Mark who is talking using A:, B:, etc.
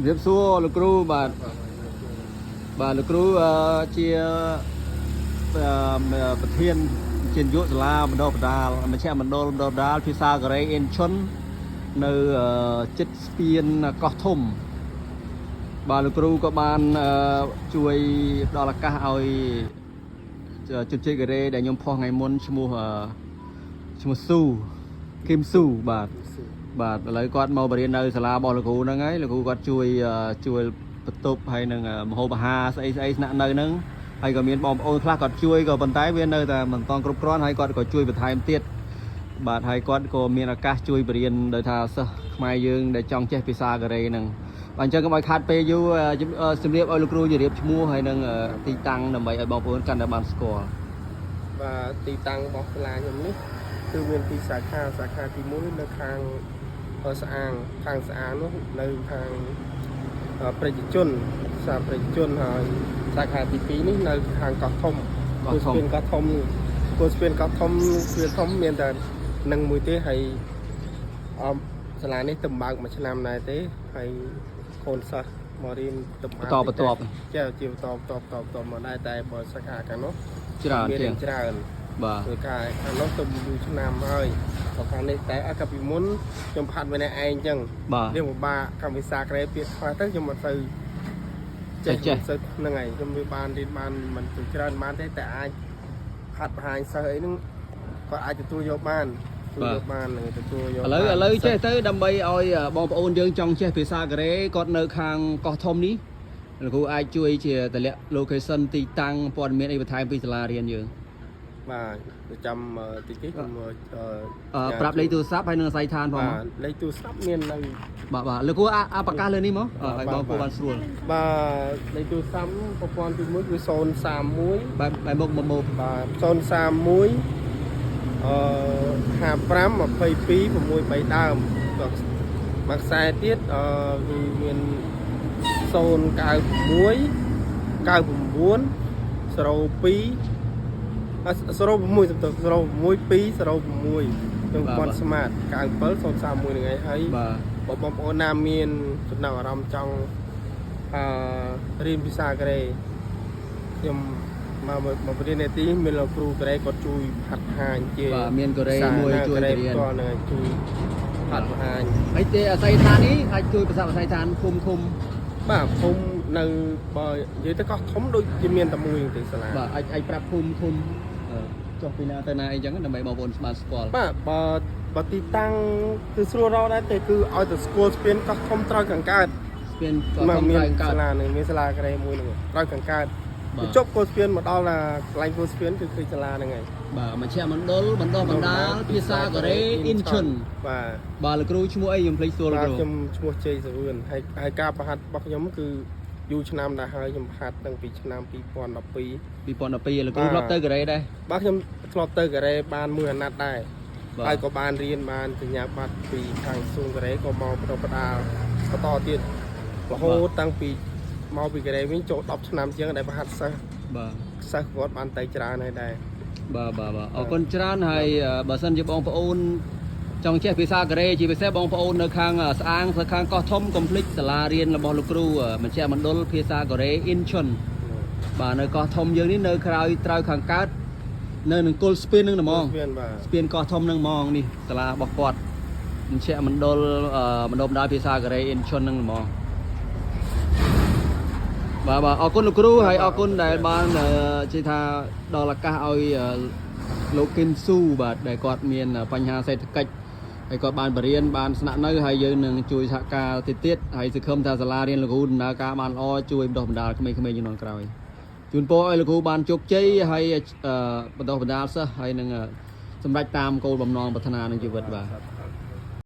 A: រៀបសួរលោកគ្រូបាទលោកគ្រូជាប្រធានជានាយកសាលាបណ្ដុះបណ្ដាលមជ្ឈមណ្ឌលបណ្ដុះបណ្ដាលភាសាកូរ៉េអ៊ីនឈុននៅចិត្តស្ពានកោះធំបាទលោកគ្រូក៏បានជួយផ្ដល់ឱកាសឲ្យជនជាតិកូរ៉េដែលខ្ញុំផុសថ្ងៃមុនឈ្មោះស៊ូគឹមស៊ូបាទឥឡូវគាត់មកបរៀននៅសាលារបស់លោកគ្រូហ្នឹងហើយលោកគ្រូគាត់ជួយបន្ទប់ហើយនឹងមហោបអាហារស្អីស្នាក់នៅហ្នឹងហើយក៏មានបងប្អូនខ្លះគាត់ជួយក៏ប៉ុន្តែវានៅតែមិនតន់គ្រប់គ្រាន់ហើយគាត់ក៏ជួយបន្ថែមទៀតបាទហើយគាត់ក៏មានឱកាសជួយបរៀនដោយថាសិស្សខ្មែរយើងដែលចង់ចេះភាសាកូរ៉េហ្នឹងបាទអញ្ចឹងកុំឲ្យខាតពេលយូរជំរាបឲ្យលោកគ្រូជម្រាបឈ្មោះហើយនឹងទីតាំងដើម្បីឲ្យបងប្អូនកាន់តែបានស្គាល់
B: បាទទីតាំងរបស់សាលាខ្ញុំនេះគឺមានពីរសាខាទី1នៅខាងស្អាងនោះនៅខាងប្រជាជនសាប្រជាជនហើយសាខាទី2នេះនៅខាងកោះធំគូស្ពានកោះធំមានតែនឹងមួយទេហើយសាលានេះទំបើកមួយឆ្នាំដែរទេហើយកូនសិស្សមករៀនបន្ទាប់ជាបន្តមកដែរតែបើសាខាខាងនោះច្រើន
A: បាទ
B: គឺខាងនោះទៅយូរឆ្នាំហើយដល់ខាងនេះតែកាលពីមុនខ្ញុំផាត់ម្នាក់ឯងអញ្ចឹងរៀនពិបាកកម្មវិសាក្រែពាក្យខ្លះទៅខ្ញុំមិនទៅចេះហ្នឹងហើយខ្ញុំវាបានរៀនបានមិនទៅច្រើនបានទេតែអាចហាត់បង្ហាញសិស្សអីហ្នឹងគាត់អាចទទួលយកបានទទួលយក
A: ឥឡូវចេះទៅដើម្បីឲ្យបងប្អូនយើងចង់ចេះភាសាកូរ៉េគាត់នៅខាងកោះធំនេះលោកគ្រូអាចជួយជាតម្លាក់ location ទីតាំងព័ត៌មានអីបន្ថែមពីសាលារៀនយើង
B: បាទប្រចាំទីនេះខ្ញុំ
A: ប្រាប់លេខទូរស័ព្ទហើយនឹងអាស័យដ្ឋានផង
B: បាទលេខទូរស័ព្ទមាននៅ
A: បាទលោកគ្រូប្រកាសលើនេះមកឲ្យបងប្អូនបានស្រួល
B: បាទលេខទូរស័ព្ទប្រព័ន្ធទី1គឺ031
A: បែបមុខ
B: បាទ031 55 22 63ដើមមួយខ្សែទៀតគឺមាន096 99 02 06 ខ្ញុំគាត់ស្មាត97 031ហ្នឹងហើយបងប្អូនណាមានចំណាប់អារម្មណ៍ចង់រៀនភាសាកូរ៉េខ្ញុំមករៀននៅទីមានលោកគ្រូកូរ៉េគាត់ជួយហាត់ហាញជា
A: មានកូរ៉េមួយជួយរៀន
B: គាត់នឹងជួយហាត់ហាញ
A: ហើយទេអាស័យដ្ឋាននេះអាចជួយប្រសាអាស័យដ្ឋានឃុំ
B: បាទភូមិនៅបើនិយាយទៅកោះធំដូចជាមានតែមួយទេសាលា
A: បាទអាចប្រាប់ភូមិចុះពីណាទៅណាអីចឹងដើម្បីបងប្អូនបានស្គាល់
B: បាទបើទីតាំងគឺស្រួលរកដែរតែគឺឲ្យទៅស្គាល់ស្ពានកោះធំត្រូវកង្កើត
A: ស្ពានកោះធំត្រូវកង្កើត
B: សាលានឹងមានសាលាកូរ៉េមួយនឹងត្រូវកង្កើតជប់គោលស្ពានមកដល់កន្លែងគោលស្ពានគឺសាលាហ្នឹងហើយ
A: បាទមជ្ឈមណ្ឌលបណ្ដុះបណ្ដាលភាសាកូរ៉េអ៊ីនឈុនបាទលោកគ្រូឈ្មោះអីខ្ញុំភ្លេចសួរលោកគ្រូ
B: ខ្ញុំឈ្មោះជ័យសវឿនហើយការប្រហាត់របស់ខ្ញុំគឺយូរឆ្នាំដែរហើយខ្ញុំហាត់តាំងពីឆ្នាំ2012
A: លោកគ្រូធ្លាប់ទៅកូរ៉េដែរ
B: បាទខ្ញុំធ្លាប់ទៅកូរ៉េបានមួយអាណត្តិដែរហើយក៏បានរៀនបានសញ្ញាបត្រពីខាងសួងកូរ៉េក៏មកបន្តទៀតរហូតតាំងពីមកពីកូរ៉េវិញចូល10ឆ្នាំជាងដែលប្រហាត់សិស្សគាត់បានទៅច្រើនហើយដែរ
A: បាទអរគុណច្រើនហើយបើសិនជាបងប្អូនចង់ចេះភាសាកូរ៉េជាពិសេសបងប្អូននៅខាងស្អាងខាងកោះធំកុំភ្លេចសាលារៀនរបស់លោកគ្រូមជ្ឈមណ្ឌលភាសាកូរ៉េអ៊ីនឈុនបាទនៅកោះធំយើងនេះនៅក្រៅត្រូវខាងកើតនៅនឹងគល់ស្ពាននឹងហ្មងស្ពានកោះធំនឹងហ្មងនេះសាលារបស់គាត់មជ្ឈមណ្ឌលបណ្ដុះបណ្ដាលភាសាកូរ៉េអ៊ីនឈុននឹងហ្មងបាទអរគុណលោកគ្រូហើយអរគុណដែលបានជឿថាដល់ឱកាសឲ្យលោកគឹមស៊ូបាទដែលគាត់មានបញ្ហាសេដ្ឋកិច្ចហើយគាត់បានបរៀនបានស្នាក់នៅហើយយើងនឹងជួយសហការទៀតហើយសង្ឃឹមថាសាលារៀនលោកគ្រូដំណើរការបានល្អជួយបណ្ដុះបណ្ដាលក្មេងៗជំនាន់ក្រោយជូនពរឲ្យលោកគ្រូបានជោគជ័យហើយបណ្ដុះបណ្ដាលសិស្សហើយនឹងសម្រេចតាមគោលបំណងប្រាថ្នាក្នុងជីវិតបាទ